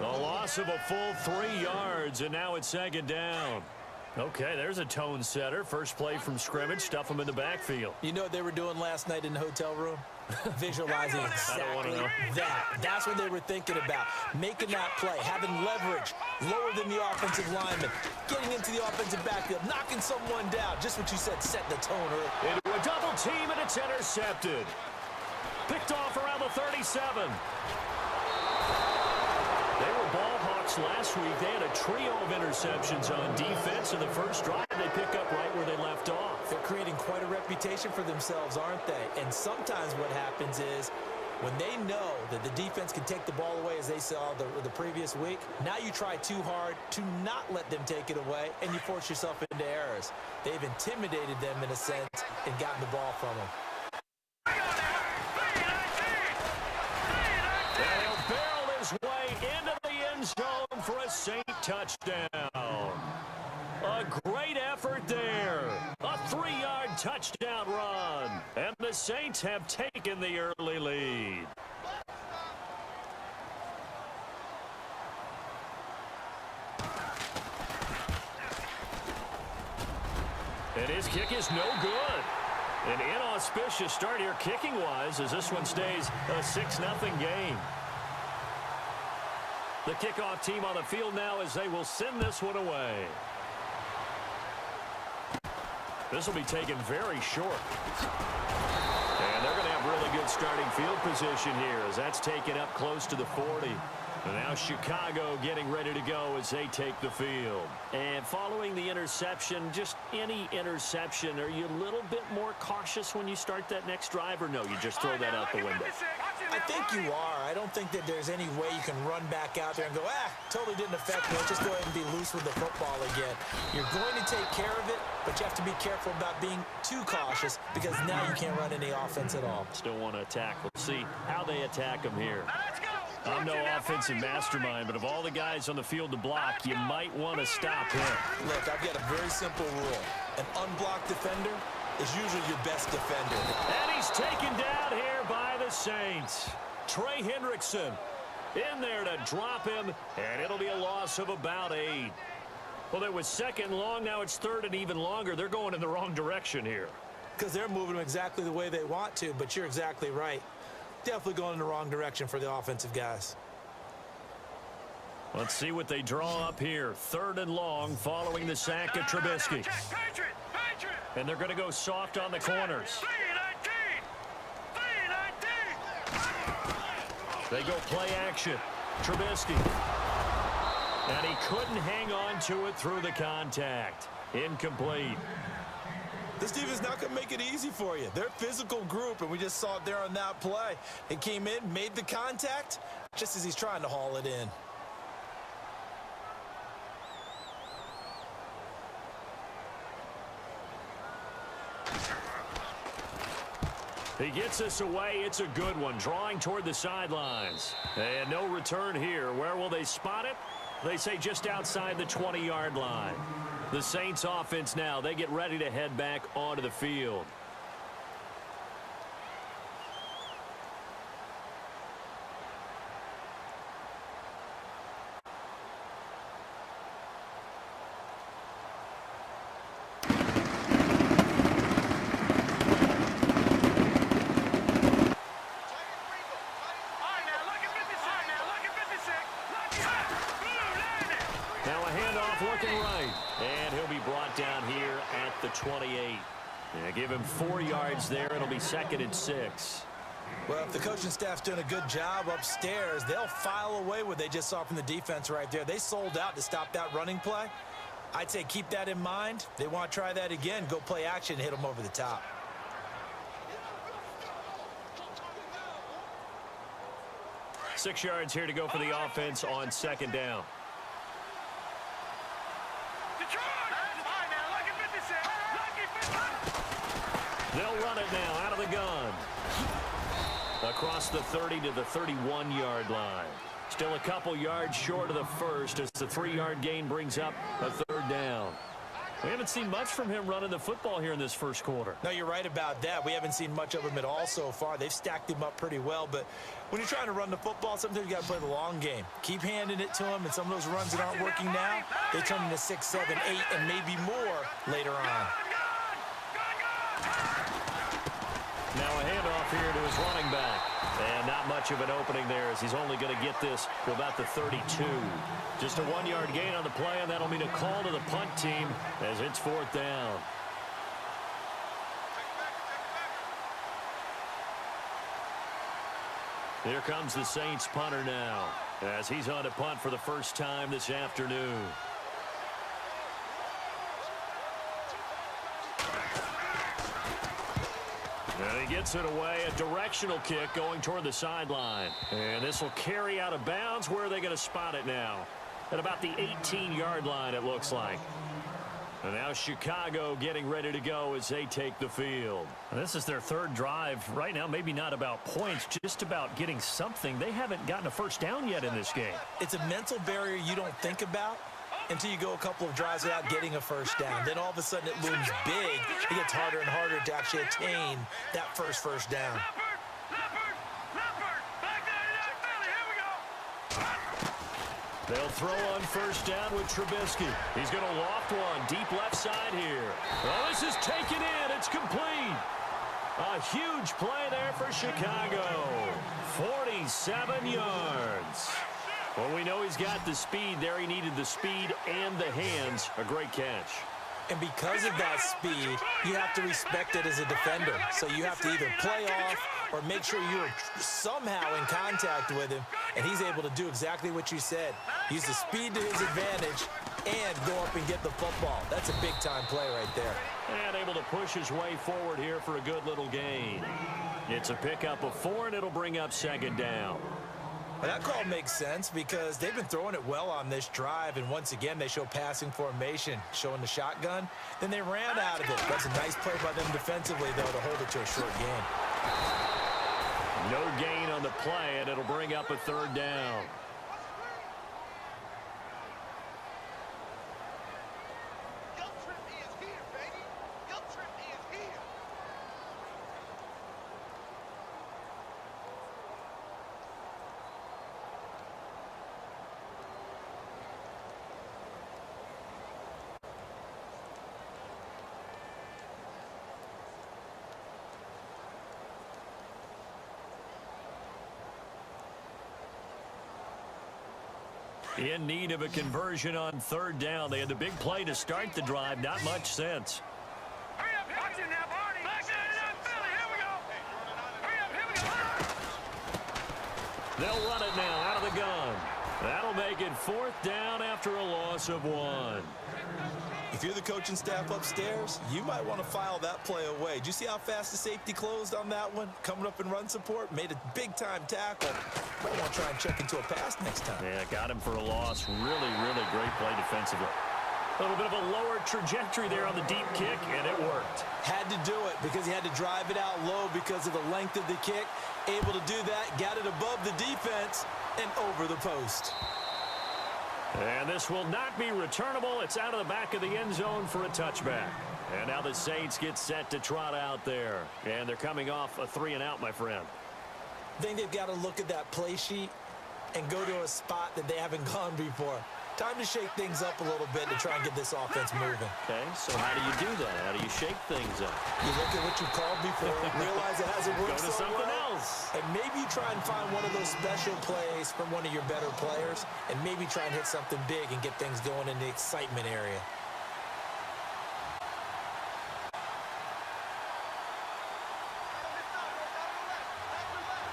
A loss of a full 3 yards, and now it's second down. Okay, there's a tone setter. First play from scrimmage, stuff them in the backfield. You know what they were doing last night in the hotel room? Visualizing exactly that. That's what they were thinking about. Making that play, having leverage, lower than the offensive lineman, getting into the offensive backfield, knocking someone down. Just what you said, setting the tone early. Into a double team, and it's intercepted. Picked off around the 37. They were ball hawks last week. They had a trio of interceptions on defense. In the first drive, they pick up right where they left off. They're creating quite a reputation for themselves, aren't they? And sometimes what happens is when they know that the defense can take the ball away, as they saw the previous week, now you try too hard to not let them take it away, and you force yourself into errors. They've intimidated them in a sense and gotten the ball from them. Way into the end zone for a Saint touchdown. A great effort there. A 3-yard touchdown run. And the Saints have taken the early lead. And his kick is no good. An inauspicious start here kicking-wise as this one stays a 6-0 game. The kickoff team on the field now as they will send this one away. This will be taken very short. And they're going to have really good starting field position here as that's taken up close to the 40. And now Chicago getting ready to go as they take the field. And following the interception, just any interception, are you a little bit more cautious when you start that next drive, or no, you just throw that out the window? I think you are. I don't think that there's any way you can run back out there and go, totally didn't affect me. Let's just go ahead and be loose with the football again. You're going to take care of it, but you have to be careful about being too cautious because now you can't run any offense at all. Still want to attack. We'll see how they attack them here. I'm no offensive mastermind, but of all the guys on the field to block, you might want to stop him. Look, I've got a very simple rule. An unblocked defender is usually your best defender. And he's taken down here by the Saints. Trey Hendrickson in there to drop him, and it'll be a loss of about 8. Well, it was second long. Now it's third and even longer. They're going in the wrong direction here. Because they're moving them exactly the way they want to, but you're exactly right. Definitely going in the wrong direction for the offensive guys. Let's see what they draw up here. Third and long following the sack of Trubisky. And they're going to go soft on the corners. They go play action. Trubisky. And he couldn't hang on to it through the contact. Incomplete. This defense not going to make it easy for you. They're a physical group, and we just saw it there on that play. He came in, made the contact, just as he's trying to haul it in. He gets us away. It's a good one. Drawing toward the sidelines. And no return here. Where will they spot it? They say just outside the 20-yard line. The Saints offense now, they get ready to head back onto the field. Now a handoff looking right. And he'll be brought down here at the 28. Yeah, give him 4 yards there. It'll be second and 6. Well, if the coaching staff's doing a good job upstairs, they'll file away what they just saw from the defense right there. They sold out to stop that running play. I'd say keep that in mind. They want to try that again. Go play action and hit them over the top. Six yards here to go for the offense on second down. They'll run it now out of the gun. Across the 30 to the 31-yard line. Still a couple yards short of the first as the 3-yard gain brings up a third down. We haven't seen much from him running the football here in this first quarter. No, you're right about that. We haven't seen much of him at all so far. They've stacked him up pretty well, but when you're trying to run the football, sometimes you got to play the long game. Keep handing it to him, and some of those runs that aren't working now, they turn into 6, 7, 8, and maybe more later on. Now a handoff here to his running back. And not much of an opening there as he's only going to get this to about the 32. Just a 1-yard gain on the play, and that'll mean a call to the punt team as it's 4th down. Here comes the Saints punter now as he's on to punt for the first time this afternoon. And he gets it away, a directional kick going toward the sideline. And this will carry out of bounds. Where are they going to spot it now? At about the 18-yard line, it looks like. And now Chicago getting ready to go as they take the field. And this is their 3rd drive. Right now, maybe not about points, just about getting something. They haven't gotten a first down yet in this game. It's a mental barrier you don't think about until you go a couple of drives without getting a first down. Then all of a sudden it looms big. It gets harder and harder to actually attain that first down. They'll throw on first down with Trubisky. He's going to loft one deep left side here. Well, this is taken in. It's complete. A huge play there for Chicago. 47 yards. Well, we know he's got the speed there. He needed the speed and the hands. A great catch. And because of that speed, you have to respect it as a defender. So you have to either play off or make sure you're somehow in contact with him. And he's able to do exactly what you said. Use the speed to his advantage and go up and get the football. That's a big-time play right there. And able to push his way forward here for a good little gain. It's a pickup of 4, and it'll bring up 2nd down. Well, that call makes sense because they've been throwing it well on this drive, and once again, they show passing formation, showing the shotgun. Then they ran out of it. That's a nice play by them defensively, though, to hold it to a short gain. No gain on the play, and it'll bring up a 3rd down. In need of a conversion on 3rd down. They had the big play to start the drive. Not much sense. Hurry up, watch it now, Barney. Back it up, Philly. Here we go. Hurry up, here we go. They'll run it now out of the gun. That'll make it 4th down after a loss of 1. If you're the coaching staff upstairs, you might want to file that play away. Did you see how fast the safety closed on that one? Coming up in run support, made a big-time tackle. Might want to try and check into a pass next time. Yeah, got him for a loss. Really, really great play defensively. A little bit of a lower trajectory there on the deep kick, and it worked. Had to do it because he had to drive it out low because of the length of the kick. Able to do that, got it above the defense and over the post. And this will not be returnable. It's out of the back of the end zone for a touchback. And now the Saints get set to trot out there. And they're coming off a 3-and-out, my friend. I think they've got to look at that play sheet and go to a spot that they haven't gone before. Time to shake things up a little bit to try and get this offense moving. Okay, so how do you do that? How do you shake things up? You look at what you called before, realize it hasn't worked Go to so something well, else. and maybe you try and find one of those special plays from one of your better players, and maybe try and hit something big and get things going in the excitement area.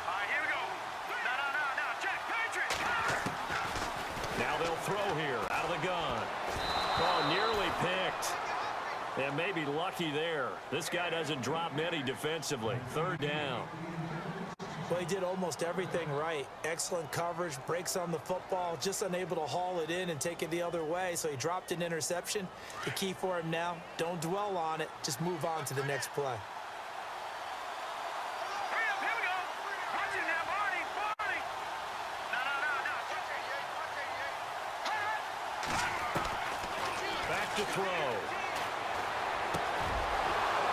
All right, here we go. No, check, Patriots. Now they'll throw here out of the gun. Oh, nearly picked. And maybe lucky there. This guy doesn't drop many defensively. 3rd down. Well, he did almost everything right. Excellent coverage, breaks on the football, just unable to haul it in and take it the other way, so he dropped an interception. The key for him now, don't dwell on it, just move on to the next play. Hurry up, here we go. Watch it now, Barney. No. Back to throw.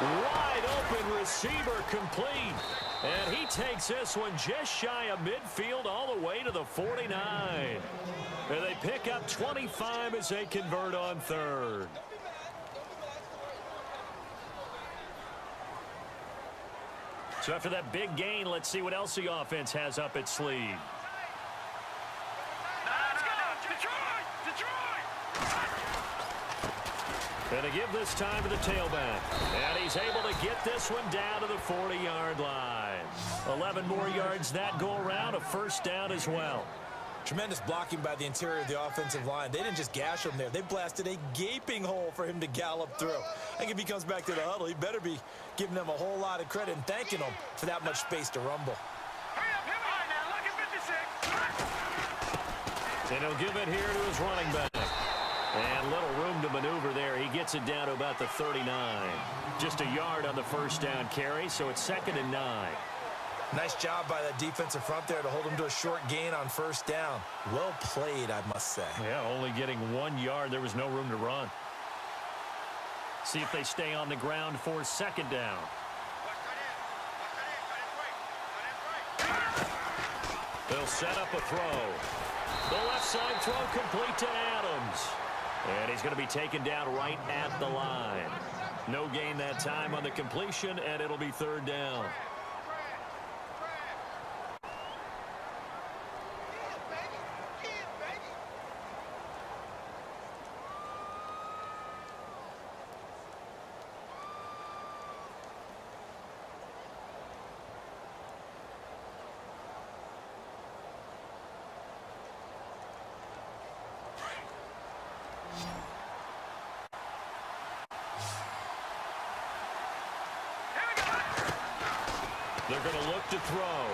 Wide open receiver complete. And he takes this one just shy of midfield all the way to the 49. And they pick up 25 as they convert on third. So after that big gain, let's see what else the offense has up its sleeve. And to give this time to the tailback. And he's able to get this one down to the 40-yard line. 11 more yards that go around, a first down as well. Tremendous blocking by the interior of the offensive line. They didn't just gash him there. They blasted a gaping hole for him to gallop through. I think if he comes back to the huddle, he better be giving them a whole lot of credit and thanking them for that much space to rumble. And he'll give it here to his running back. And little room to maneuver there. He gets it down to about the 39. Just a yard on the first down carry, so it's 2nd and 9. Nice job by that defensive front there to hold him to a short gain on first down. Well played, I must say. Yeah, only getting 1 yard. There was no room to run. See if they stay on the ground for 2nd down. They'll set up a throw. The left side throw complete to Adams. And he's going to be taken down right at the line. No gain that time on the completion, and it'll be 3rd down. They're going to look to throw.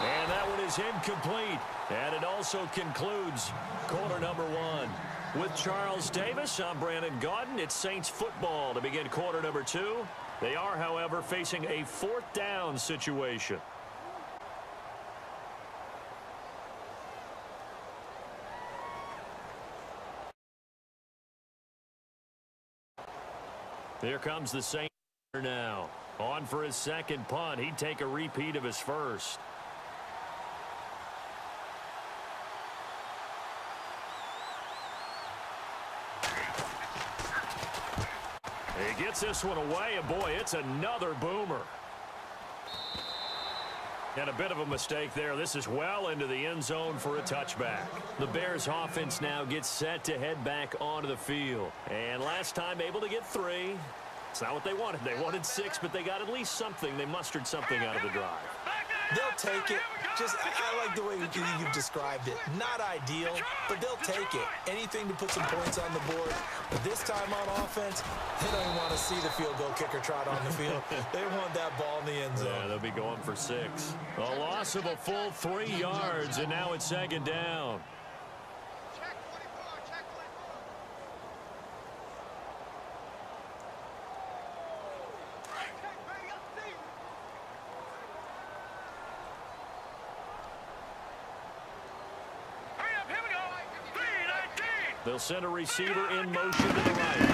And that one is incomplete. And it also concludes quarter number 1. With Charles Davis, I'm Brandon Gaudin. It's Saints football to begin quarter number 2. They are, however, facing a 4th down situation. Here comes the Saints now. On for his second punt. He'd take a repeat of his first. He gets this one away, and boy, it's another boomer. And a bit of a mistake there. This is well into the end zone for a touchback. The Bears offense now gets set to head back onto the field. And last time able to get 3. It's not what they wanted. They wanted 6, but they got at least something. They mustered something out of the drive. They'll take it. I like the way you've described it. Not ideal, but they'll take it. Anything to put some points on the board. But this time on offense, they don't want to see the field goal kicker trot on the field. They want that ball in the end zone. Yeah, they'll be going for 6. A loss of a full 3 yards, and now it's 2nd down. They'll send a receiver in motion to the right.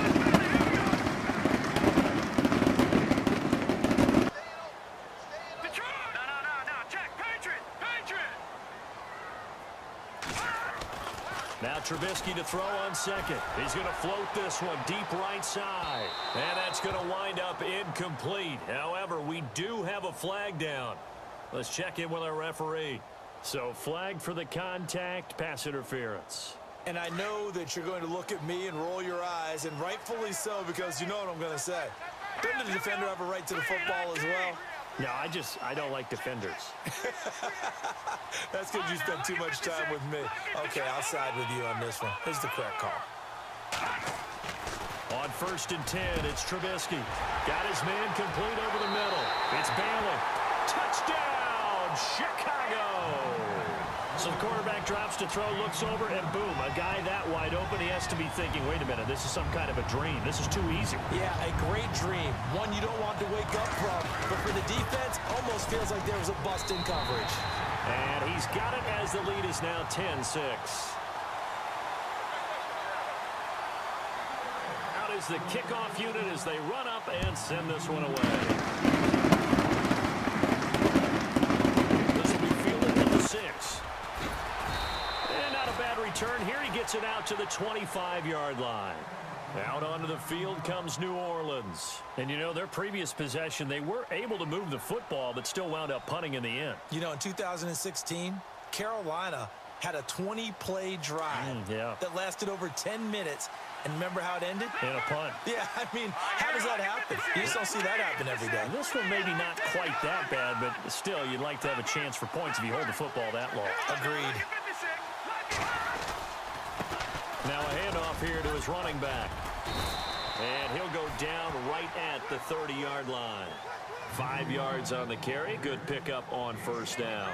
Now Trubisky to throw on 2nd. He's going to float this one deep right side. And that's going to wind up incomplete. However, we do have a flag down. Let's check in with our referee. So flag for the contact, pass interference. And I know that you're going to look at me and roll your eyes, and rightfully so, because you know what I'm going to say. Doesn't the defender have a right to the football as well? No, I don't like defenders. That's because you spend too much time with me. Okay, I'll side with you on this one. Here's the correct call. On 1st and 10, it's Trubisky. Got his man complete over the middle. It's Bailey. Touchdown, Chicago! So the quarterback drops to throw, looks over, and boom, a guy that wide open, he has to be thinking, wait a minute, this is some kind of a dream. This is too easy. Yeah, a great dream. One you don't want to wake up from. But for the defense, almost feels like there was a bust in coverage. And he's got it as the lead is now 10-6. Out is is the kickoff unit as they run up and send this one away. This will be fielded at the 6. And not a bad return here. He gets it out to the 25-yard line. Out onto the field comes New Orleans. And, you know, their previous possession, they were able to move the football, but still wound up punting in the end. You know, in 2016, Carolina had a 20-play drive that lasted over 10 minutes. And remember how it ended? In a punt. Yeah, I mean, how does that happen? You just don't see that happen every day. And this one maybe not quite that bad, but still, you'd like to have a chance for points if you hold the football that long. Agreed. Now a handoff here to his running back. And he'll go down right at the 30-yard line. 5 yards on the carry. Good pickup on first down.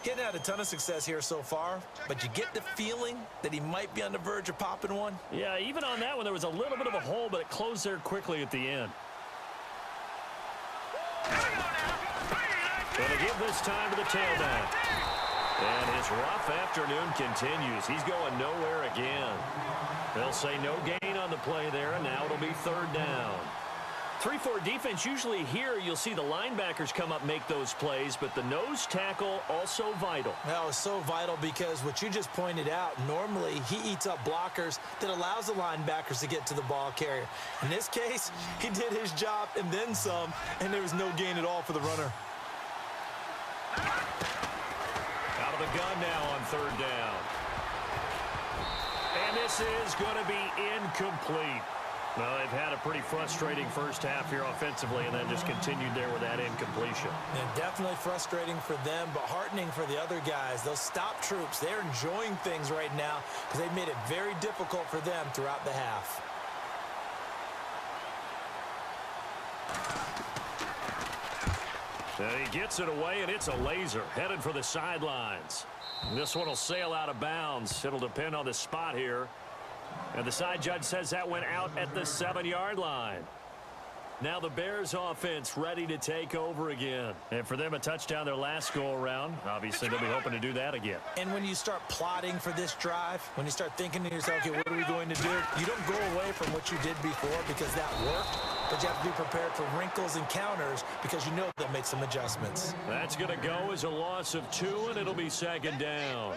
Getting had a ton of success here so far, but you get the feeling that he might be on the verge of popping one. Yeah, even on that one, there was a little bit of a hole, but it closed there quickly at the end. Going to give this time to the tailback. And his rough afternoon continues. He's going nowhere again. They'll say no gain on the play there, and now it'll be third down. 3-4 defense, usually here you'll see the linebackers come up, make those plays, but the nose tackle also vital. That was so vital because what you just pointed out, normally he eats up blockers that allows the linebackers to get to the ball carrier. In this case, he did his job and then some, and there was no gain at all for the runner. Out of the gun now on third down. And this is going to be incomplete. Well, they've had a pretty frustrating first half here offensively, and then just continued there with that incompletion. And definitely frustrating for them, but heartening for the other guys. Those stop troops, they're enjoying things right now because they've made it very difficult for them throughout the half. And he gets it away, and it's a laser headed for the sidelines. This one will sail out of bounds. It'll depend on the spot here. And the side judge says that went out at the 7-yard line. Now the Bears offense ready to take over again. And for them, a touchdown their last go-around. Obviously, they'll be hoping to do that again. And when you start plotting for this drive, when you start thinking to yourself, okay, what are we going to do? You don't go away from what you did before because that worked, but you have to be prepared for wrinkles and counters because you know they'll make some adjustments. That's going to go as a loss of 2, and it'll be second down.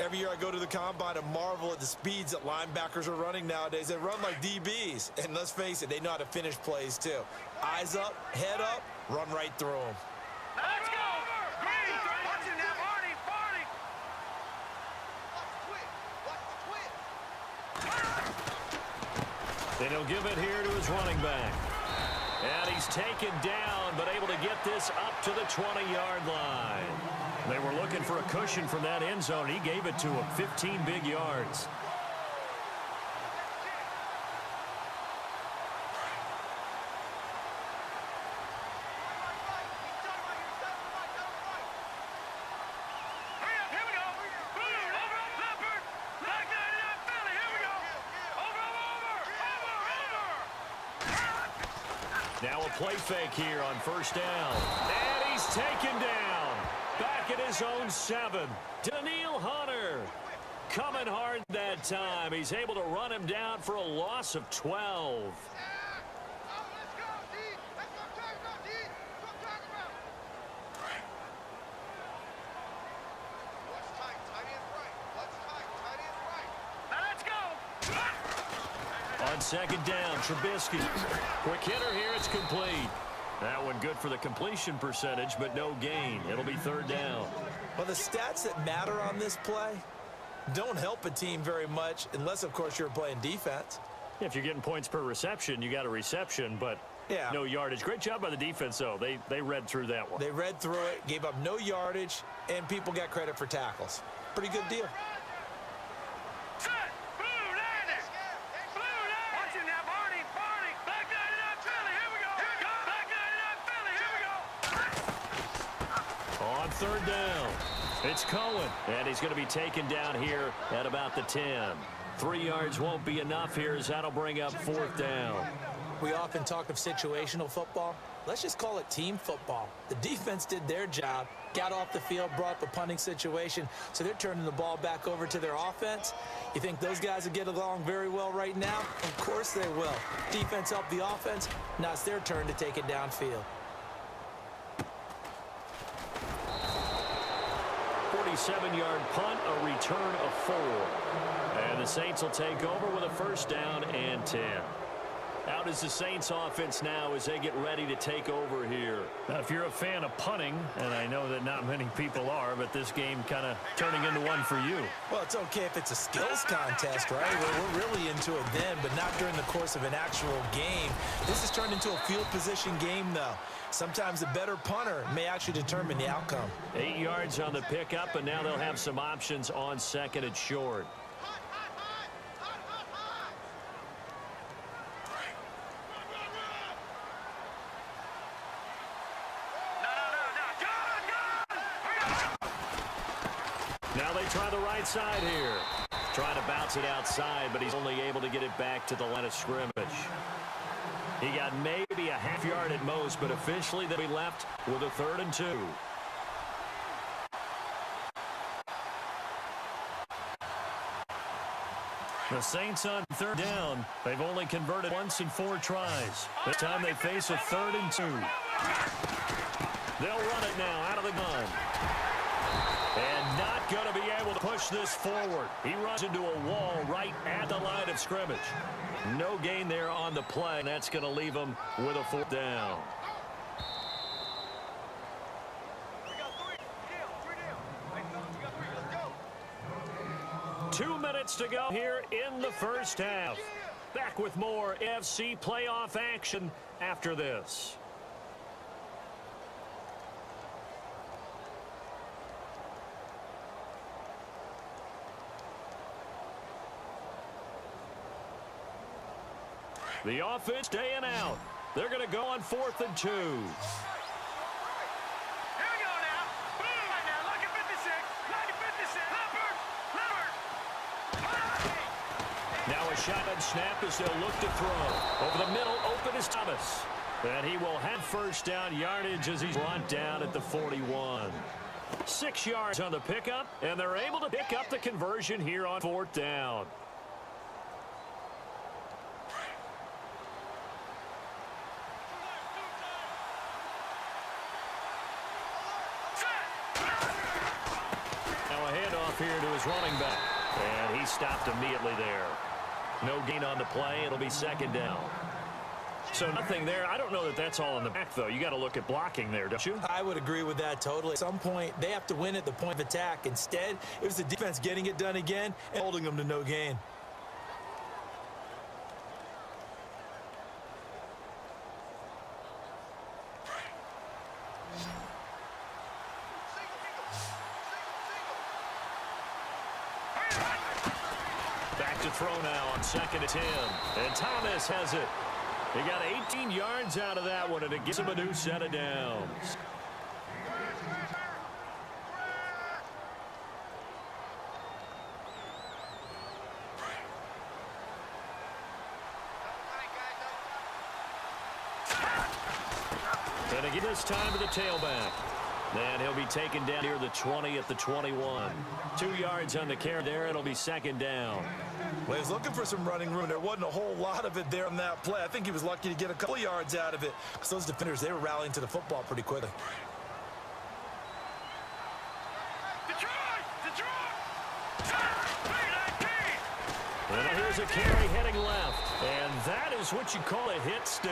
Every year I go to the combine and marvel at the speeds that linebackers are running nowadays. They run like DBs. And let's face it, they know how to finish plays too. Eyes up, head up, run right through them. Let's go! Green! Watching that, Barney! Barney! Then he'll give it here to his running back. And he's taken down, but able to get this up to the 20-yard line. They were looking for a cushion from that end zone. He gave it to him, 15 big yards. Now a play fake here on first down. And he's taken down. Back at his own 7. Daniil Hunter coming hard that time. He's able to run him down for a loss of 12. On second down, Trubisky. Quick hitter here, it's complete. That one good for the completion percentage, but no gain. It'll be third down. Well, the stats that matter on this play don't help a team very much unless, of course, you're playing defense. If you're getting points per reception, you got a reception, but no yardage. Great job by the defense, though. They read through that one. They read through it, gave up no yardage, and people got credit for tackles. Pretty good deal. Third down. It's Cohen, and he's going to be taken down here at about the 10. 3 yards won't be enough here as that'll bring up fourth down. We often talk of situational football. Let's just call it team football. The defense did their job, got off the field, brought up a punting situation, so they're turning the ball back over to their offense. You think those guys will get along very well right now? Of course they will. Defense helped the offense. Now it's their turn to take it downfield. 47-yard punt, a return of 4. And the Saints will take over with a first down and 10. Out is the Saints offense now as they get ready to take over here. Now, if you're a fan of punting, and I know that not many people are, but this game kind of turning into one for you. Well, it's okay if it's a skills contest, right? We're really into it then, but not during the course of an actual game. This has turned into a field position game, though. Sometimes the better punter may actually determine the outcome. 8 yards on the pickup, and now they'll have some options on second and short. Now they try the right side here. Trying to bounce it outside, but he's only able to get it back to the line of scrimmage. He got maybe a half yard at most, but officially they'll be left with a 3rd and 2. The Saints on 3rd down. They've only converted once in 4 tries. This time they face a 3rd and 2. They'll run it now out of the gun. And not going to be able to push this forward. He runs into a wall right at the line of scrimmage. No gain there on the play, and that's going to leave him with a 4th down. We got 3 down. 3 down. We got 3. Let's go. 2 minutes to go here in the first half. Back with more AFC playoff action after this. The offense staying out. They're going to go on 4th and 2. Here we go now. Boom. Right now, lucky 56. Lucky 56. Leopard. Now a shotgun snap as they'll look to throw. Over the middle, open is Thomas. And he will have first down yardage as he's brought down at the 41. 6 yards on the pickup, and they're able to pick up the conversion here on 4th down. Here to his running back, and he stopped immediately there. No gain on the play. It'll be 2nd down. So nothing there. I don't know that that's all in the back, though. You got to look at blocking there, don't you? I would agree with that totally. At some point, they have to win at the point of attack. Instead, it was the defense getting it done again and holding them to no gain. Throw now on 2nd and 10. And Thomas has it. He got 18 yards out of that one, and it gives him a new set of downs. And again this time to the tailback. And he'll be taken down near the 20 at the 21. 2 yards on the carry there. It'll be 2nd down. Well, he was looking for some running room. There wasn't a whole lot of it there on that play. I think he was lucky to get a couple yards out of it because those defenders, they were rallying to the football pretty quickly. And here's a carry heading left. And that is what you call a hit stick.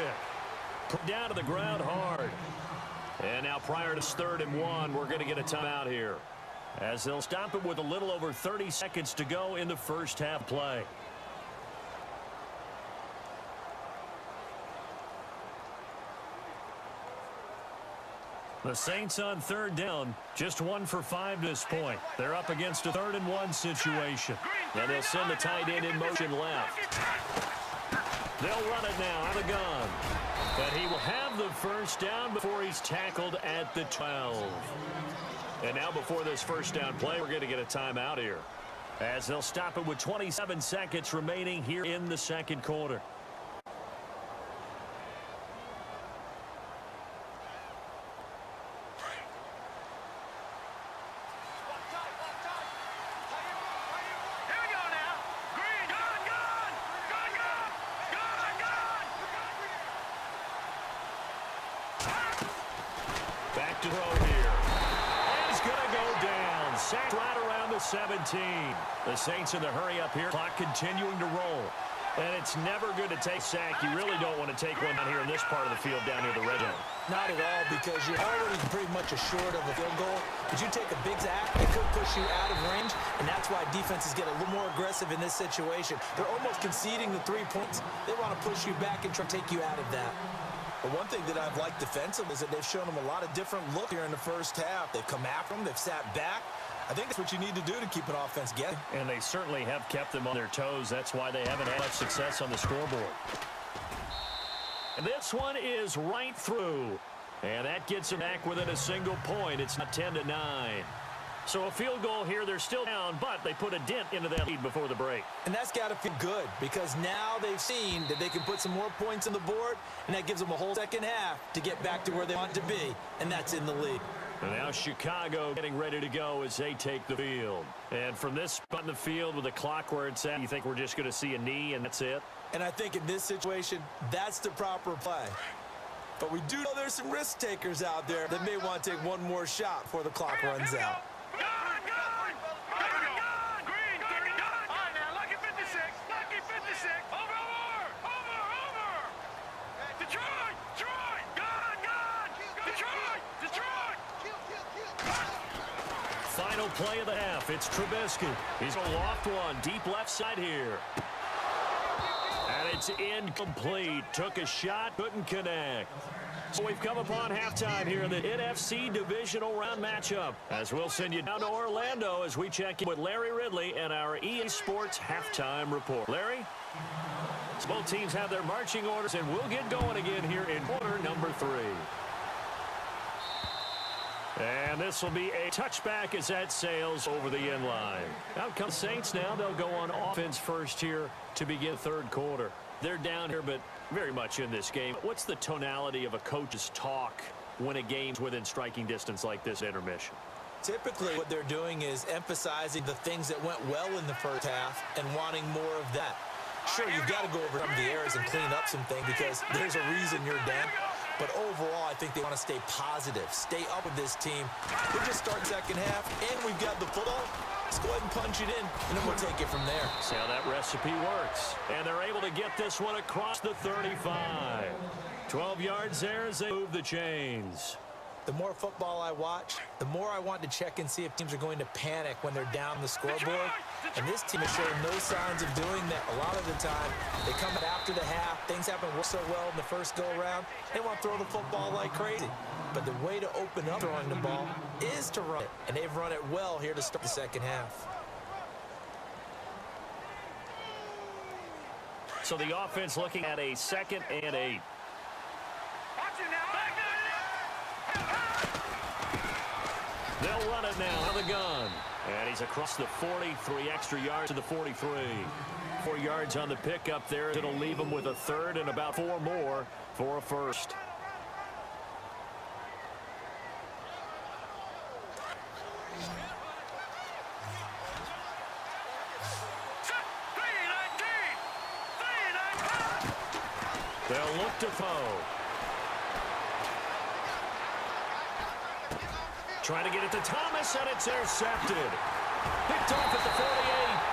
Put down to the ground hard. And now prior to 3rd and 1, we're going to get a timeout here, as they'll stop it with a little over 30 seconds to go in the first half play. The Saints on 3rd down, just 1 for 5 to this point. They're up against a 3rd and 1 situation. And they'll send the tight end in motion left. They'll run it now out of the gun. And he will have the first down before he's tackled at the 12. And now before this first down play, we're going to get a timeout here, as they'll stop it with 27 seconds remaining here in the 2nd quarter. to throw here. And he's going to go down. Sacked right around the 17. The Saints in the hurry up here. Clock continuing to roll. And it's never good to take sack. You really don't want to take one down here in this part of the field down near the red zone. Not at all, because you're already pretty much assured of a field goal. But you take a big sack, it could push you out of range, and that's why defenses get a little more aggressive in this situation. They're almost conceding the 3 points. They want to push you back and try to take you out of that. But one thing that I've liked defensively is that they've shown them a lot of different looks here in the first half. They've come after them. They've sat back. I think that's what you need to do to keep an offense getting. And they certainly have kept them on their toes. That's why they haven't had much success on the scoreboard. And this one is right through. And that gets them back within a single point. It's not 10-9. So a field goal here. They're still down, but they put a dent into that lead before the break. And that's got to feel good, because now they've seen that they can put some more points on the board, and that gives them a whole second half to get back to where they want to be, and that's in the lead. And now Chicago getting ready to go as they take the field. And from this spot in the field with the clock where it's at, you think we're just going to see a knee and that's it? And I think in this situation, that's the proper play. But we do know there's some risk takers out there that may want to take one more shot before the clock runs out. Final play of the half. It's Trubisky. He's a loft one. Deep left side here. And it's incomplete. Took a shot, couldn't connect. So we've come upon halftime here in the NFC Divisional round matchup. As we'll send you down to Orlando as we check in with Larry Ridley and our EA Sports halftime report. Larry? So both teams have their marching orders, and we'll get going again here in quarter number 3. And this will be a touchback as that sails over the end line. Out come Saints now. They'll go on offense first here to begin third quarter. They're down here, but very much in this game. What's the tonality of a coach's talk when a game's within striking distance like this intermission? Typically, what they're doing is emphasizing the things that went well in the first half and wanting more of that. Sure, you've got to go over some of the errors and clean up some things because there's a reason you're down. But overall, I think they want to stay positive, stay up with this team. We'll just start second half, and we've got the football. Let's go ahead and punch it in, and then we'll take it from there. See how that recipe works. And they're able to get this one across the 35. 12 yards there as they move the chains. The more football I watch, the more I want to check and see if teams are going to panic when they're down the scoreboard. And this team has shown no signs of doing that. A lot of the time, they come after the half. Things haven't worked so well in the first go-around. They want to throw the football like crazy. But the way to open up throwing the ball is to run it. And they've run it well here to start the second half. So the offense looking at a 2nd and 8. They'll run it now on the gun. And he's across the 40, 3 extra yards to the 43. 4 yards on the pickup there. It'll leave him with a third and about 4 more for a first. They'll look to throw. Trying to get it to Thomas, and it's intercepted. Picked off at the 48.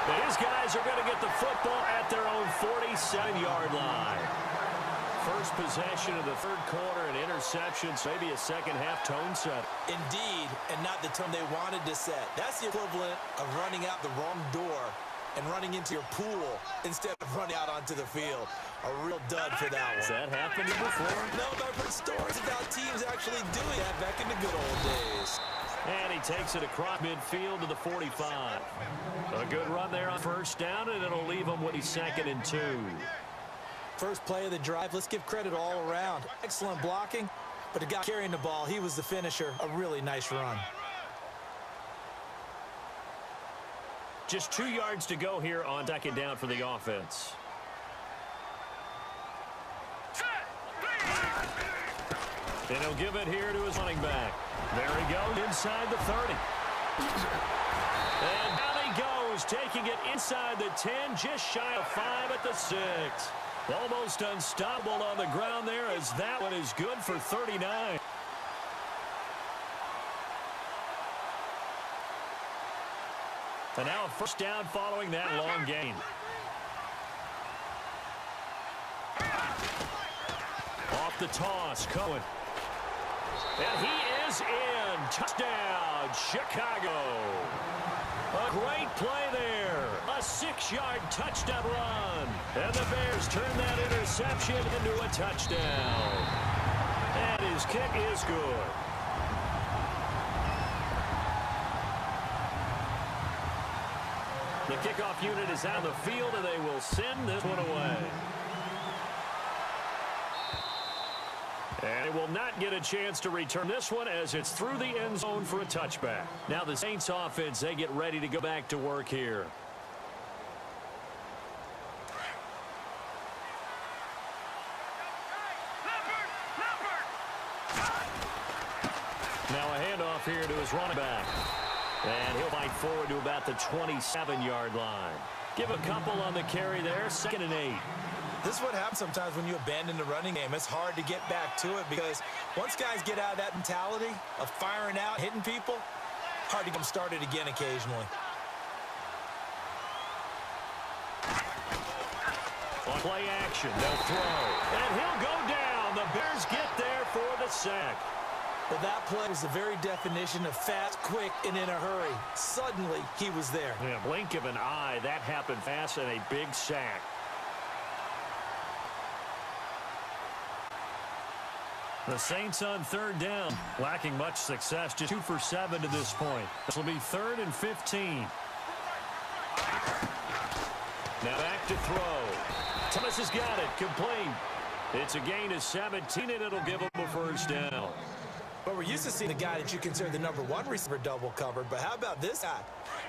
But his guys are going to get the football at their own 47-yard line. First possession of the third quarter and interceptions, maybe a second-half tone set. Indeed, and not the tone they wanted to set. That's the equivalent of running out the wrong door and running into your pool instead of running out onto the field. A real dud for that one. Has that happened before? No, but I've heard stories about teams actually doing that back in the good old days. And he takes it across midfield to the 45. A good run there on first down, and it'll leave him with a 2nd and 2. First play of the drive, let's give credit all around. Excellent blocking, but the guy carrying the ball, he was the finisher. A really nice run. Just 2 yards to go here on 2nd down for the offense. And he'll give it here to his running back. There he goes inside the 30. And down he goes, taking it inside the 10, just shy of 5 at the 6. Almost unstoppable on the ground there as that one is good for 39. And now a first down following that long gain. Off the toss, Cohen. And he is in. Touchdown, Chicago. A great play there. A 6-yard touchdown run. And the Bears turn that interception into a touchdown. And his kick is good. The kickoff unit is on the field, and they will send this one away. And it will not get a chance to return this one as it's through the end zone for a touchback. Now the Saints offense, they get ready to go back to work here. Now a handoff here to his running back. And he'll fight forward to about the 27-yard line. Give a couple on the carry there, 2nd and 8. This is what happens sometimes when you abandon the running game. It's hard to get back to it because once guys get out of that mentality of firing out, hitting people, hard to get them started again occasionally. On play action, they'll throw. And he'll go down. The Bears get there for the sack. Well, that play was the very definition of fast, quick, and in a hurry. Suddenly, he was there. Yeah, blink of an eye, that happened fast, and a big sack. The Saints on 3rd down, lacking much success, just 2 for 7 to this point. This will be 3rd and 15. Now back to throw. Thomas has got it, complete. It's a gain of 17, and it'll give him a first down. But we're used to seeing the guy that you consider the #1 receiver double covered. But how about this guy?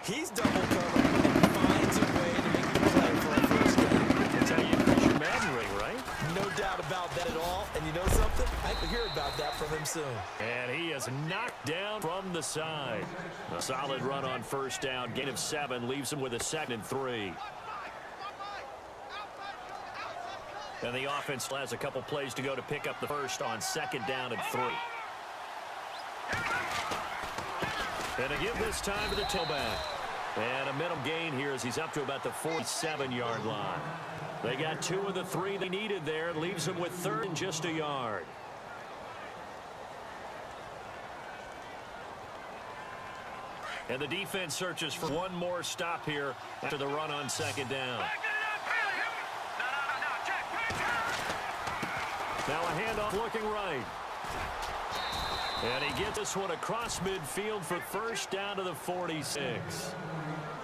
He's double covered and finds a way to make the play for a first down. That's how you increase your Madden ring, right? No doubt about that at all. And you know something? I can hear about that from him soon. And he is knocked down from the side. A solid run on first down. Gain of 7 leaves him with a 2nd and 3. And the offense has a couple plays to go to pick up the first on 2nd down and 3. And a give this time to the tailback. And a minimum gain here as he's up to about the 47-yard line. They got 2 of the 3 they needed there. Leaves them with 3rd and just a yard. And the defense searches for one more stop here after the run on 2nd down. Now a handoff looking right. And he gets this one across midfield for first down to the 46.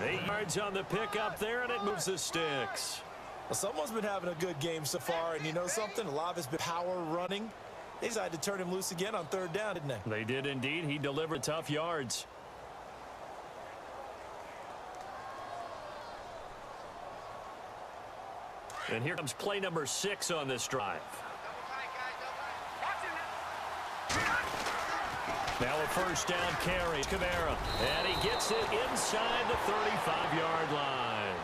8 yards on the pickup there, and it moves the sticks. Well, someone's been having a good game so far, and you know something? A lot of it's been power running. They decided to turn him loose again on 3rd down, didn't they? They did indeed. He delivered tough yards. And here comes play number 6 on this drive. Now a first down carry. Kamara. And he gets it inside the 35-yard line.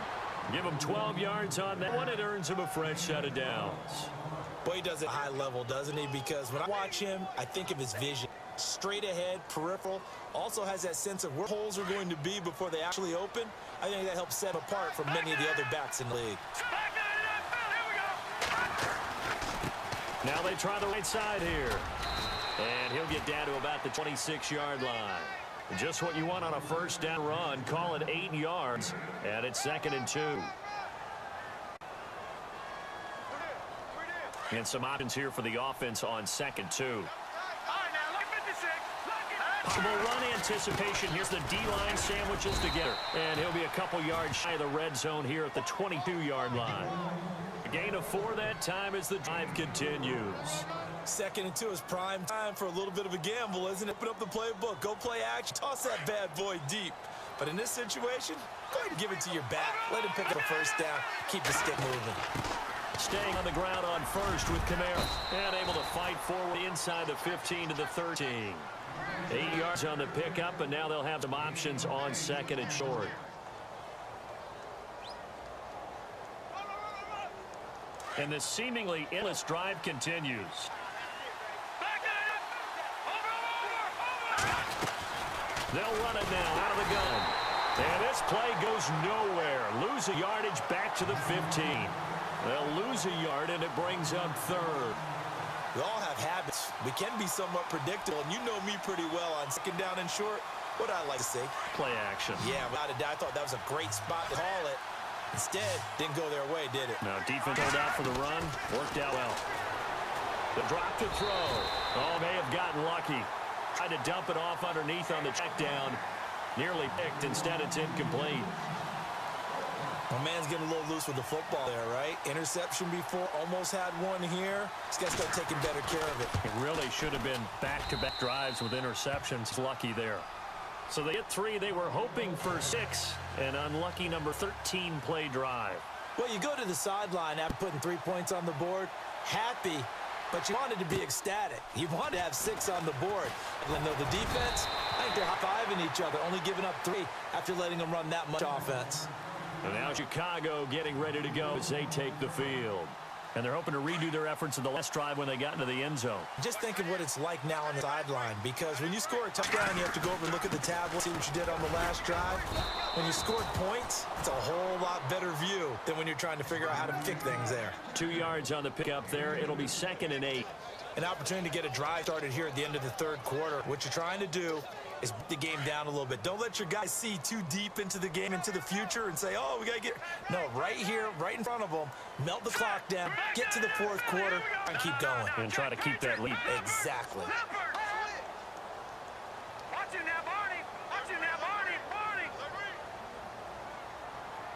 Give him 12 yards on that one. It earns him a fresh set of downs. Boy, he does it at a high level, doesn't he? Because when I watch him, I think of his vision. Straight ahead, peripheral. Also has that sense of where holes are going to be before they actually open. I think that helps set him apart from many of the other backs in the league. Now they try the right side here. And he'll get down to about the 26-yard line. Just what you want on a first down run. Call it 8 yards. And it's 2nd and 2. And some options here for the offense on 2nd 2. Possible run anticipation. Here's the D-line sandwiches together. And he'll be a couple yards shy of the red zone here at the 22-yard line. A gain of 4 that time as the drive continues. 2nd and 2 is prime time for a little bit of a gamble, isn't it? Open up the playbook. Go play action. Toss that bad boy deep. But in this situation, go ahead and give it to your back. Let him pick up a first down. Keep the stick moving. Staying on the ground on first with Kamara. And able to fight forward inside the 15 to the 13. 8 yards on the pickup, and now they'll have some options on 2nd and short. And this seemingly endless drive continues. They'll run it now out of the gun. And this play goes nowhere. Lose a yardage back to the 15. They'll lose a yard, and it brings up third. We all have habits. We can be somewhat predictable, and you know me pretty well on second down and short. What do I like to say? Play action. Yeah, without a doubt, I thought that was a great spot to call it. Instead, didn't go their way, did it? Now, defense held out for the run. Worked out well. The drop to throw. Oh, may have gotten lucky. Tried to dump it off underneath on the check down. Nearly picked. Instead, it's incomplete. My man's getting a little loose with the football there, right? Interception before, almost had one here. He's got to start taking better care of it. It really should have been back-to-back drives with interceptions. Lucky there. So they hit 3. They were hoping for 6. An unlucky number 13 play drive. Well, you go to the sideline after putting 3 points on the board, happy, but you wanted to be ecstatic. You wanted to have 6 on the board. Even though the defense, I think they're high-fiving each other, only giving up 3 after letting them run that much offense. And now Chicago getting ready to go as they take the field. And they're hoping to redo their efforts in the last drive when they got into the end zone. Just think of what it's like now on the sideline, because when you score a touchdown, you have to go over and look at the tablet, see what you did on the last drive. When you scored points, it's a whole lot better view than when you're trying to figure out how to pick things there. 2 yards on the pickup there. It'll be 2nd and 8. An opportunity to get a drive started here at the end of the third quarter. What you're trying to do is beat the game down a little bit. Don't let your guys see too deep into the game, into the future, and say, oh, we got to get... No, right here, right in front of them, melt the clock down, get to the fourth quarter, and keep going. And try to keep that lead. Exactly. Watch it now, Barney. Watch it now, Barney. Barney.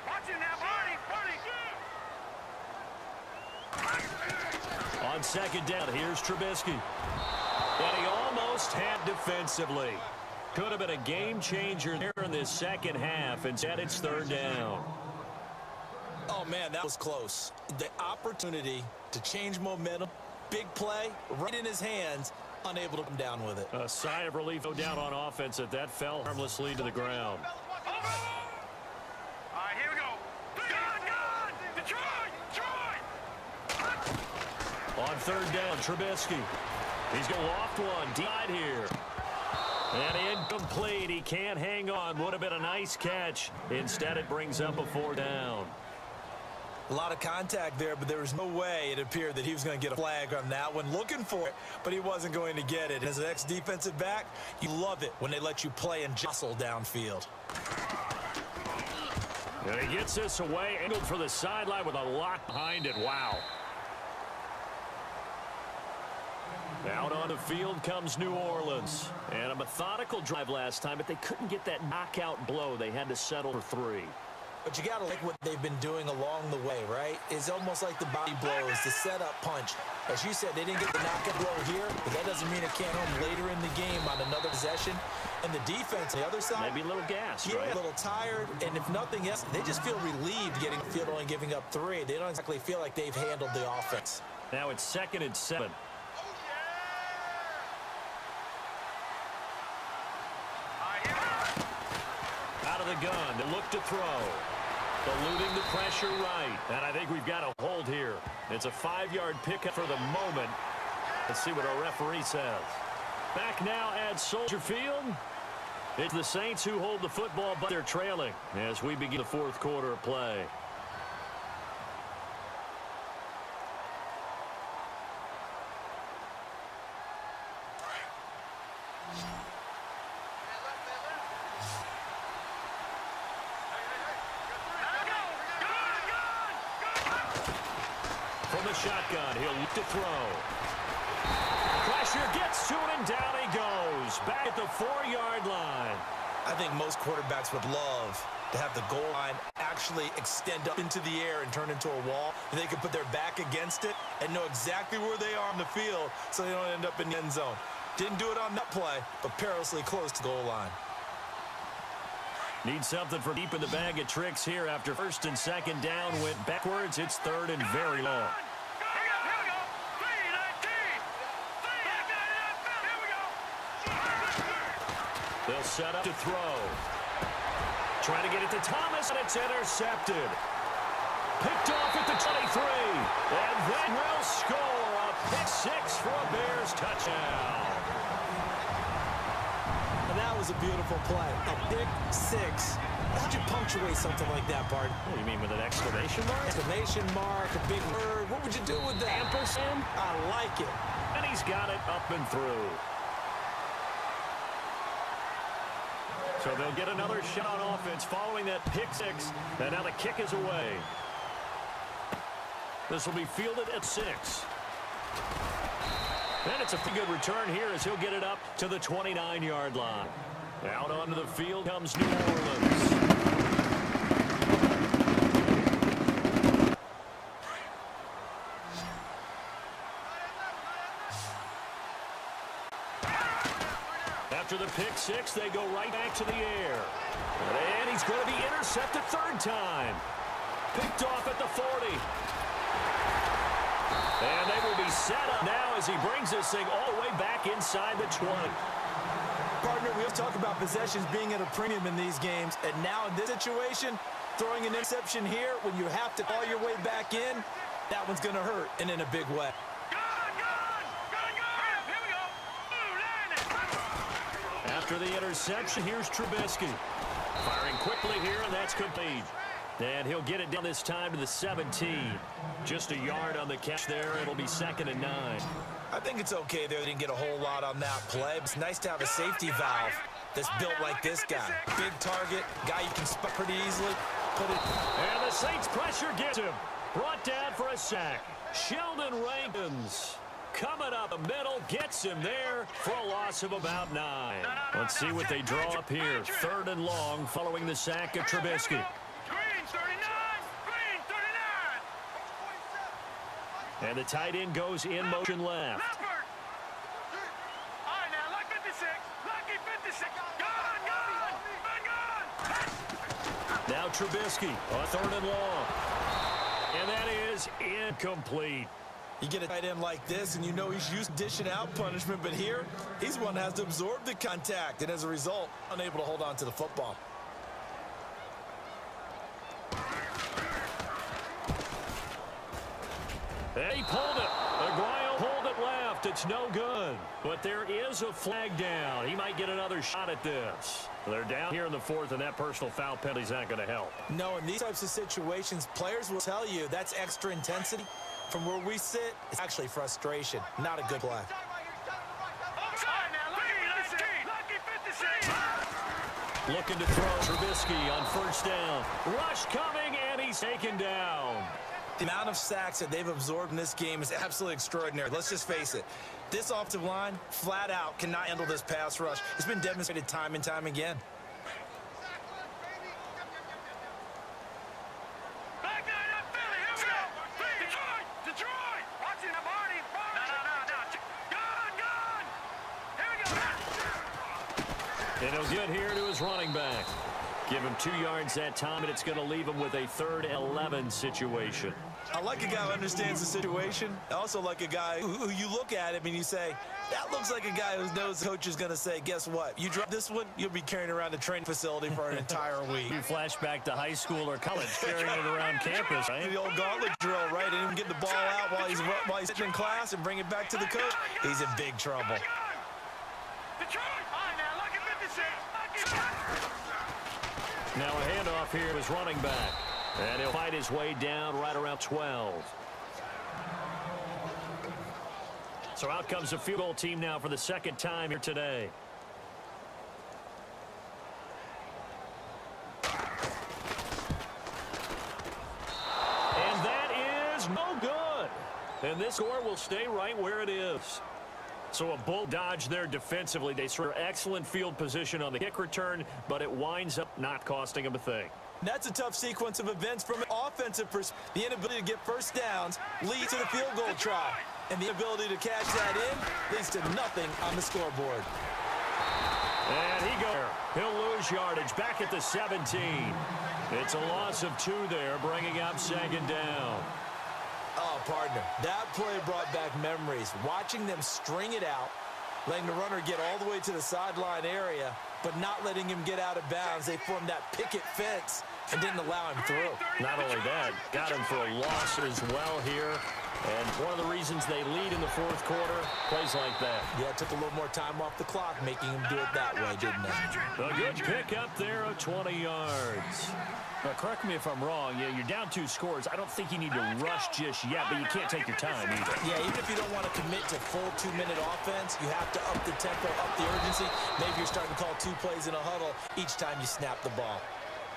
Watch it now, Barney. Barney. On second down, here's Trubisky. And he almost had defensively. Could have been a game changer there in this second half. Instead, it's third down. Oh, man, that was close. The opportunity to change momentum, big play, right in his hands, unable to come down with it. A sigh of relief go down on offense that fell harmlessly to the ground. All right, here we go. Gun! Detroit! On third down, Trubisky. He's going to loft one. Deep here. And incomplete. He can't hang on. Would have been a nice catch. Instead, it brings up a 4th down. A lot of contact there, but there was no way it appeared that he was going to get a flag on that one. Looking for it, but he wasn't going to get it. As an ex-defensive back, you love it when they let you play and jostle downfield. And he gets this away, angled for the sideline with a lock behind it. Wow. Out on the field comes New Orleans. And a methodical drive last time, but they couldn't get that knockout blow. They had to settle for 3. But you got to like what they've been doing along the way, right? It's almost like the body blows, the setup punch. As you said, they didn't get the knockout blow here, but that doesn't mean it can't home later in the game on another possession. And the defense on the other side, maybe a little gassed, yeah, right? A little tired. And if nothing else, they just feel relieved getting the field only giving up 3. They don't exactly feel like they've handled the offense. Now it's 2nd and 7. Out of the gun, they look to throw. Eluding the pressure right. And I think we've got a hold here. It's a 5-yard pickup for the moment. Let's see what our referee says. Back now at Soldier Field. It's the Saints who hold the football, but they're trailing as we begin the fourth quarter of play. From the shotgun, he'll look to throw. Pressure gets to it, and down he goes. Back at the 4-yard line. I think most quarterbacks would love to have the goal line actually extend up into the air and turn into a wall. And they can put their back against it and know exactly where they are on the field so they don't end up in the end zone. Didn't do it on that play, but perilously close to the goal line. Need something for deep in the bag of tricks here after 1st and 2nd down went backwards. It's 3rd and very long. They'll set up to throw. Trying to get it to Thomas, and it's intercepted. Picked off at the 23. And they will score a pick 6 for a Bears touchdown. And that was a beautiful play. A pick 6 How'd you punctuate something like that, partner? What do you mean, with an exclamation mark? Exclamation mark, a big word. What would you do with that? Ampersand? I like it. And he's got it up and through. So they'll get another shot on offense following that pick six. And now the kick is away. This will be fielded at 6. And it's a good return here as he'll get it up to the 29-yard line. Out onto the field comes New Orleans. After the pick six, they go right back to the air. And he's going to be intercepted third time. Picked off at the 40. And they will be set up now as he brings this thing all the way back inside the 20. Partner, we'll talk about possessions being at a premium in these games. And now in this situation, throwing an interception here when you have to claw your way back in, that one's going to hurt, and in a big way. After the interception, here's Trubisky. Firing quickly here, and that's complete. And he'll get it down this time to the 17. Just a yard on the catch there. It'll be 2nd and 9. I think it's okay there. They didn't get a whole lot on that play. It's nice to have a safety valve that's built like this guy. Big target, guy you can spot pretty easily. Put it. And the Saints pressure gets him. Brought down for a sack. Sheldon Rankins coming up the middle, gets him there for a loss of about 9. Let's see what they draw up here. 3rd and long following the sack of Trubisky. And the tight end goes in motion left. Now Trubisky on 3rd and long. And that is incomplete. You get a tight end like this, and you know he's used to dishing out punishment, but here, he's the one that has to absorb the contact, and as a result, unable to hold on to the football. And he pulled it. Aguayo pulled it left. It's no good. But there is a flag down. He might get another shot at this. They're down here in the 4th, and that personal foul penalty's not going to help. No, in these types of situations, players will tell you that's extra intensity. From where we sit, it's actually frustration. Not a good play. Looking to throw Trubisky on 1st down. Rush coming, and he's taken down. The amount of sacks that they've absorbed in this game is absolutely extraordinary. Let's just face it. This offensive line, flat out, cannot handle this pass rush. It's been demonstrated time and time again. And he'll get here to his running back. Give him 2 yards that time, and it's going to leave him with a 3rd and 11 situation. I like a guy who understands the situation. I also like a guy who you look at him and you say, that looks like a guy who knows the coach is going to say, guess what? You drop this one, you'll be carrying around the training facility for an entire week. You flash back to high school or college, carrying it around campus, right? The old gauntlet drill, right? And even get the ball out while he's sitting in class and bring it back to the coach. He's in big trouble. Now a handoff here is running back. And he'll fight his way down right around 12. So out comes the field goal team now for the 2nd time here today. And that is no good. And this score will stay right where it is. So a bull dodge there defensively. They sort of excellent field position on the kick return, but it winds up not costing them a thing. That's a tough sequence of events from an offensive perspective. The inability to get first downs leads to the field goal try. And the ability to cash that in leads to nothing on the scoreboard. And he goes. He'll lose yardage back at the 17. It's a loss of 2 there, bringing up 2nd down. Oh, partner, that play brought back memories. Watching them string it out, letting the runner get all the way to the sideline area, but not letting him get out of bounds. They formed that picket fence and didn't allow him through. Not only that, got him for a loss as well here. And one of the reasons they lead in the fourth quarter, plays like that. Yeah, it took a little more time off the clock, making him do it that way, didn't it? A good pick up there of 20 yards. Now, correct me if I'm wrong. Yeah, you're down 2 scores. I don't think you need to rush just yet, but you can't take your time either. Yeah, even if you don't want to commit to full 2-minute offense, you have to up the tempo, up the urgency. Maybe you're starting to call 2 plays in a huddle each time you snap the ball.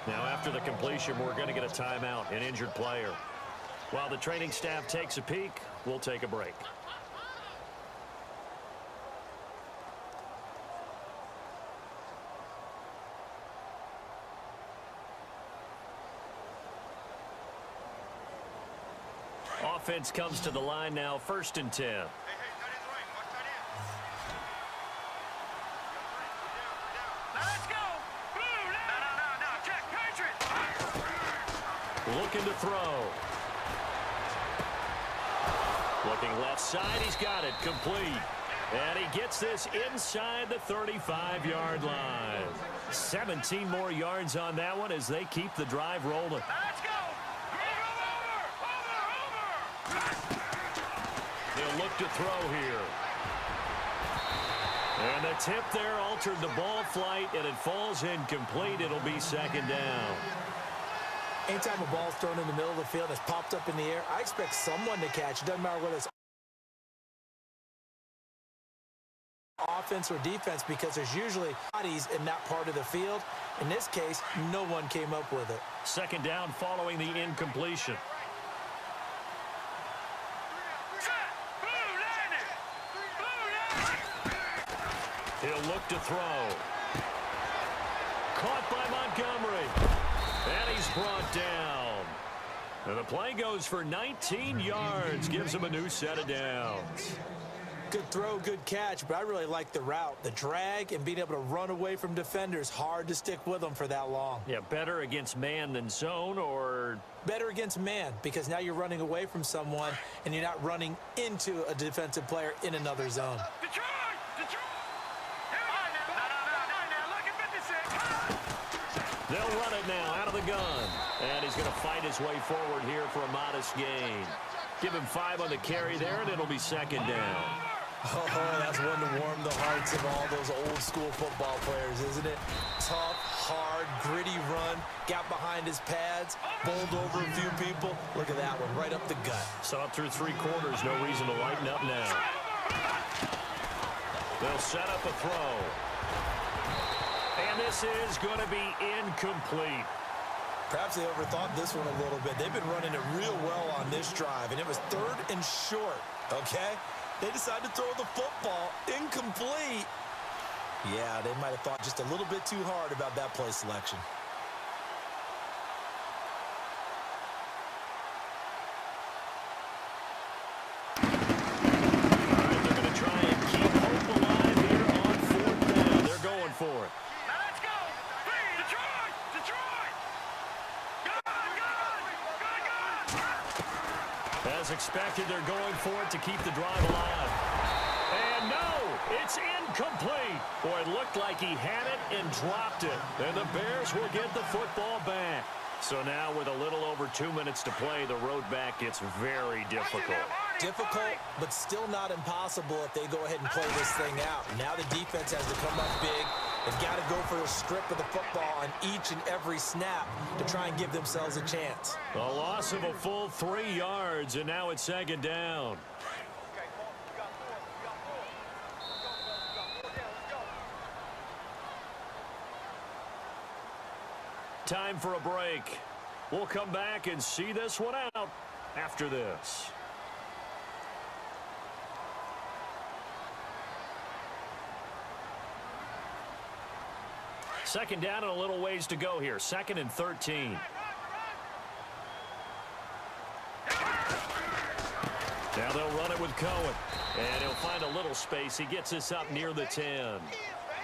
Now, after the completion, we're going to get a timeout, an injured player. While the training staff takes a peek, we'll take a break. Offense comes to the line now, 1st and 10. Hey, tight end's right. Watch tight end. Now let's go. Boom. No. Check. Patriot. Looking to throw. Looking left side, he's got it, complete. And he gets this inside the 35-yard line. 17 more yards on that one as they keep the drive rolling. Let's go. Over. They'll look to throw here. And the tip there altered the ball flight, and it falls incomplete. It'll be 2nd down. Anytime a ball's thrown in the middle of the field and it's popped up in the air, I expect someone to catch. It doesn't matter whether it's offense or defense, because there's usually bodies in that part of the field. In this case, no one came up with it. 2nd down following the incompletion. He'll look to throw. Caught by Montgomery. And he's brought down. And the play goes for 19 yards. Gives him a new set of downs. Good throw, good catch, but I really like the route. The drag and being able to run away from defenders, hard to stick with them for that long. Yeah, better against man than zone, or? Better against man, because now you're running away from someone and you're not running into a defensive player in another zone. Detroit. Look at 56. They'll run it now out of the gun. And he's going to fight his way forward here for a modest gain. Give him 5 on the carry there, and it'll be 2nd down. Oh, that's one to warm the hearts of all those old-school football players, isn't it? Tough, hard, gritty run, got behind his pads, bowled over a few people. Look at that one, right up the gut. So up through 3 quarters, no reason to lighten up now. They'll set up a throw. And this is going to be incomplete. Perhaps they overthought this one a little bit. They've been running it real well on this drive, and it was 3rd and short, okay? They decided to throw the football incomplete. Yeah, they might have thought just a little bit too hard about that play selection. All right, they're going to try and keep hope alive here on 4th down. They're going for it. Now let's go. Detroit. As expected, they're going for it to keep the drive alive. And no, it's incomplete. Boy, it looked like he had it and dropped it. And the Bears will get the football back. So now with a little over 2 minutes to play, the road back gets very difficult. Difficult, but still not impossible if they go ahead and play this thing out. Now the defense has to come up big. They've got to go for a strip of the football on each and every snap to try and give themselves a chance. A loss of a full 3 yards, and now it's 2nd down. Okay, Paul, we got 4. Let's go. Time for a break. We'll come back and see this one out after this. Second down and a little ways to go here. 2nd and 13. Now they'll run it with Cohen. And he'll find a little space. He gets this up near the 10.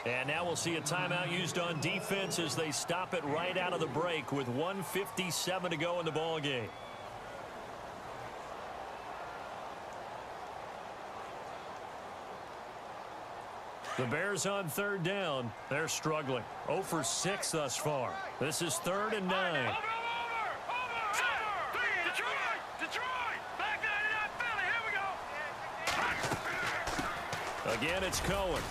And now we'll see a timeout used on defense as they stop it right out of the break with 1:57 to go in the ballgame. The Bears on third down. They're struggling. 0 for 6 thus far. This is 3rd and 9. Over! Detroit! Back 99 Philly, here we go! Again, it's Cohen.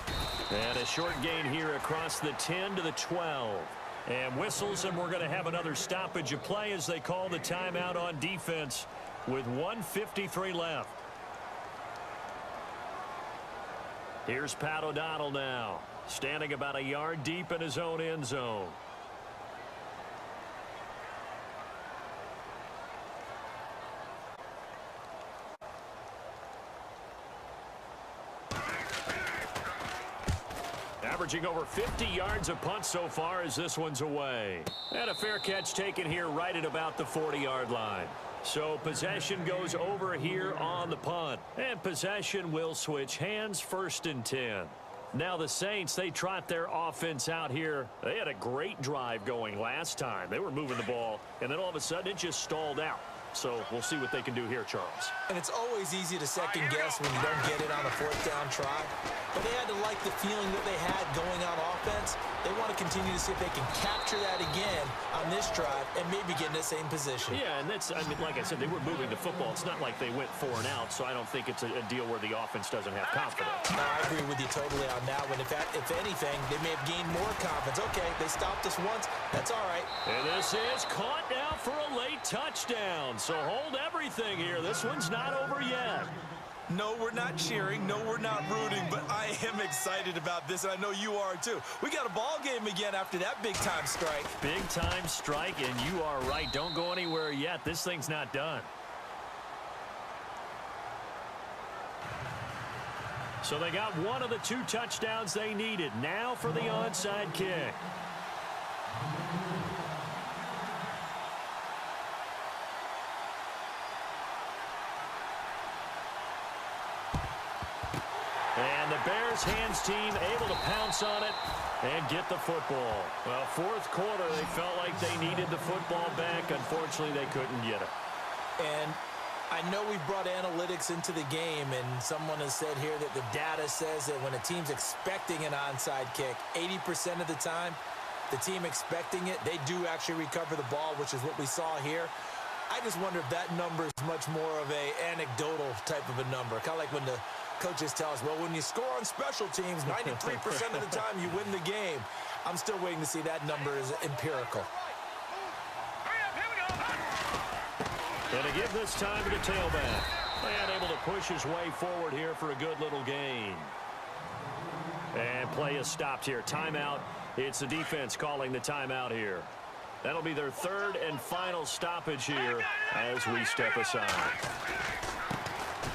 And a short gain here across the 10 to the 12. And whistles, and we're going to have another stoppage of play as they call the timeout on defense with 1:53 left. Here's Pat O'Donnell now, standing about a yard deep in his own end zone. Averaging over 50 yards a punt so far as this one's away. And a fair catch taken here right at about the 40-yard line. So possession goes over here on the punt. And possession will switch hands, 1st and 10. Now the Saints, they trot their offense out here. They had a great drive going last time. They were moving the ball, and then all of a sudden it just stalled out. So we'll see what they can do here, Charles. And it's always easy to second guess when you don't get it on a 4th down try. But they had to like the feeling that they had going on offense. They want to continue to see if they can capture that again on this drive and maybe get in the same position. Yeah, and that's, I mean, like I said, they were moving the football. It's not like they went 4 and out, so I don't think it's a deal where the offense doesn't have confidence. No, I agree with you totally on that one. If anything, they may have gained more confidence. Okay, they stopped us once. That's all right. And this is caught now for a late touchdown. So hold everything here. This one's not over yet. No, we're not cheering. No, we're not rooting. But I am excited about this, and I know you are too. We got a ball game again after that big-time strike. Big-time strike, and you are right. Don't go anywhere yet. This thing's not done. So they got one of the 2 touchdowns they needed. Now for the onside kick. And the Bears hands team able to pounce on it and get the football. Well, 4th quarter, they felt like they needed the football back. Unfortunately, they couldn't get it. And I know we've brought analytics into the game, and someone has said here that the data says that when a team's expecting an onside kick, 80% of the time, the team expecting it, they do actually recover the ball, which is what we saw here. I just wonder if that number is much more of a anecdotal type of a number. Kind of like when the coaches tell us, well, when you score on special teams, 93% of the time you win the game. I'm still waiting to see that number is empirical. And to give this time to the tailback. And able to push his way forward here for a good little gain. And play is stopped here. Timeout. It's the defense calling the timeout here. That'll be their 3rd and final stoppage here as we step aside.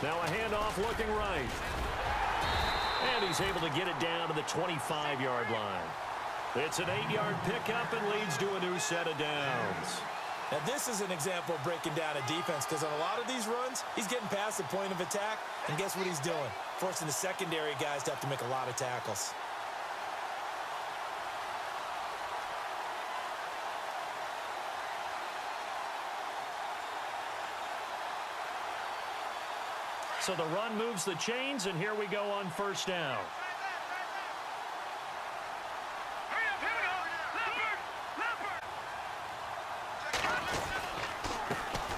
Now a handoff looking right. And he's able to get it down to the 25-yard line. It's an 8-yard pickup and leads to a new set of downs. Now, this is an example of breaking down a defense because on a lot of these runs, he's getting past the point of attack, and guess what he's doing? Forcing the secondary guys to have to make a lot of tackles. So the run moves the chains, and here we go on 1st down.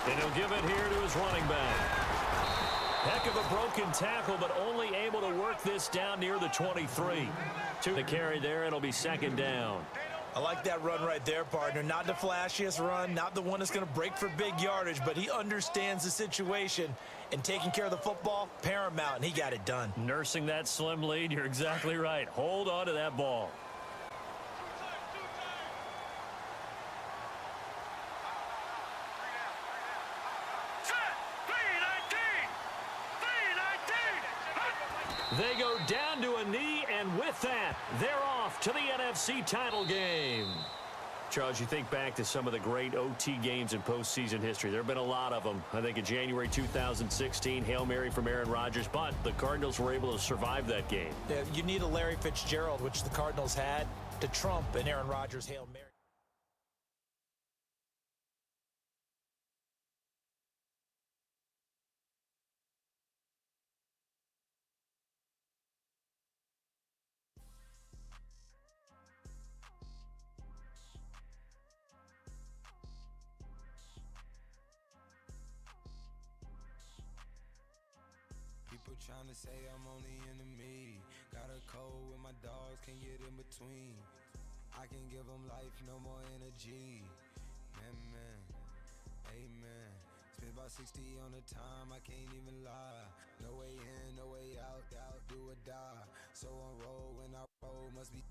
And he'll give it here to his running back. Heck of a broken tackle, but only able to work this down near the 23. To the carry there, it'll be 2nd down. I like that run right there, partner. Not the flashiest run, not the one that's going to break for big yardage, but he understands the situation, and taking care of the football, paramount, and he got it done. Nursing that slim lead, you're exactly right. Hold on to that ball. They go down to a knee, and with that, they're off to the NFC title game. Charles, you think back to some of the great OT games in postseason history. There have been a lot of them. I think in January 2016, Hail Mary from Aaron Rodgers, but the Cardinals were able to survive that game. Yeah, you need a Larry Fitzgerald, which the Cardinals had, to trump an Aaron Rodgers Hail Mary. Tryna say I'm only enemy. Got a cold with my dogs, can't get in between. I can give them life, no more energy. Man, amen. Spent about 60 on the time, I can't even lie. No way in, no way out, do or die. So on roll when I roll, must be